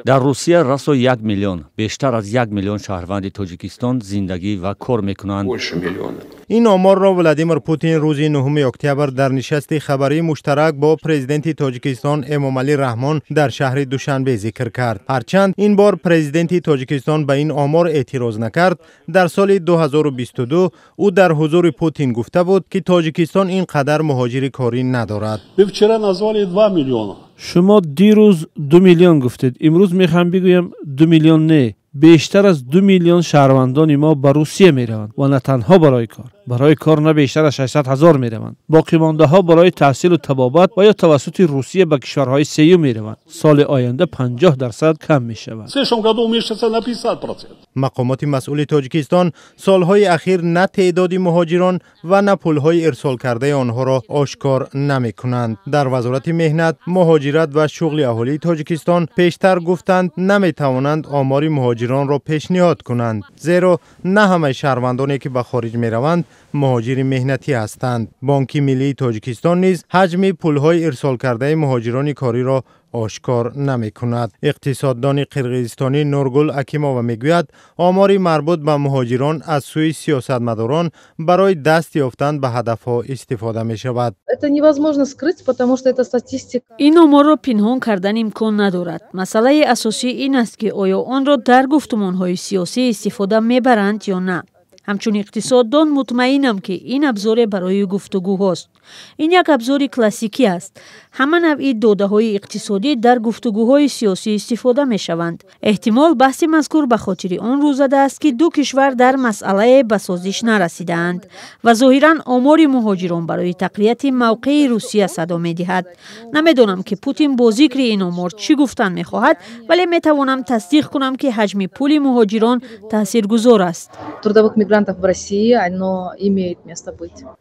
дар Русия расо 1 миллион, бештар аз 1 миллион шаҳрванди Тоҷикистон зиндагӣ ва кор мекунанд. این آمار را ولادیمیر پوتین روز 9 اکتبر در نشست خبری مشترک با پرزیدنت تاجیکستان امامعلی رحمان در شهر دوشنبه ذکر کرد. هرچند این بار پرزیدنت تاجیکستان به این آمار اعتراض نکرد، در سال 2022 او در حضور پوتین گفته بود که تاجیکستان اینقدر مهاجر کاری ندارد. شما دیروز 2 میلیون گفتید، امروز میخوام بگویم 2 میلیون نه، بیشتر از 2 میلیون شهروندان ما به روسیه میروند و نه تنها برای کار نه بیشتر از 600,000 میروند. باقی مانده ها برای تحصیل و طبابت و یا توسط روسیه به کشورهای سوم میروند. سال آینده 50% کم میشود. مقامات مسئول تاجیکستان سالهای اخیر نه تعداد مهاجران و نه پولهای ارسال کرده آنها را آشکار نمی کنند. در وزارت مهنت، مهاجرت و شغل اهالی تاجیکستان پیشتر گفتند نمی توانند آمار مهاجران را پیشنهاد کنند، زیرا نه همه شهروندانی که به خارج می روند مهاجر مهنتی هستند. بانک ملی تاجیکستان نیز حجم پولهای ارسال کرده مهاجران کاری را آشکار نمی کند. اقتصاددان قرقیزستانی نورگل اکیمووا میگوید آماری مربوط به مهاجران از سوی سیاستمداران برای دست یافتن به هدفها استفاده می شود. این آمار را پنهان کردن امکان ندارد. مسئله اساسی این است که آیا آن را در گفتمانهای سیاسی استفاده میبرند یا نه. همچون اقتصاددان مطمئنم که این ابزار برای گفتگوهاست. این یک ابزار کلاسیکی است. همه نوع داده‌های اقتصادی در گفتگوهای سیاسی استفاده می‌شوند. احتمال بحث مذکور به خاطر آن روز زده است که دو کشور در مسئله به سازش نرسیدند و ظاهراً آمار مهاجران برای تقویت موقع روسیه صدا می‌دهد. نمی‌دانم که پوتین با ذکر این آمار چی گفتن می‌خواهد، ولی می‌توانم تصدیق کنم که حجم پول مهاجران تاثیرگذار است.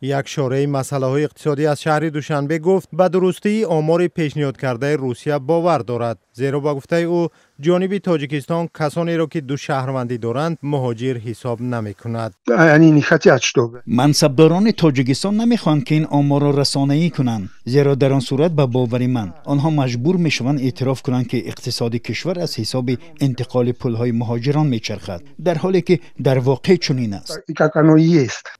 یک شارح مسائل اقتصادی از شهر دوشنبه گفت به درستی آمار پیشنهاد کرده روسیه باور دارد، زیرا با گفته او جانب تاجیکستان کسانی را که دو شهروندی دارند مهاجر حساب نمی کند. منصبداران تاجیکستان نمیخوان که این آمار را رسانه‌ای کنند، زیرا در آن صورت به باور من آنها مجبور میشوند اعتراف کنند که اقتصاد کشور از حساب انتقال پولهای مهاجران میچرخد، در حالی که در واقع چنین است.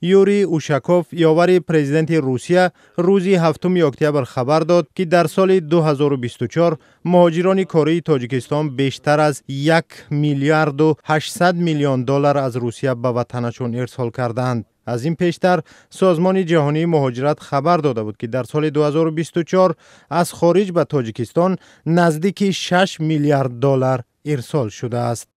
یوری اوشاکوف یاور پرزیدنت روسیه روز 7 اکتبر خبر داد که در سال 2024 مهاجران کاری تاجیکستان بیشتر از 1 میلیارد و 800 میلیون دلار از روسیه به وطنشان ارسال کردند. از این پیشتر سازمان جهانی مهاجرت خبر داده بود که در سال 2024 از خارج به تاجیکستان نزدیک 6 میلیارد دلار ارسال شده است.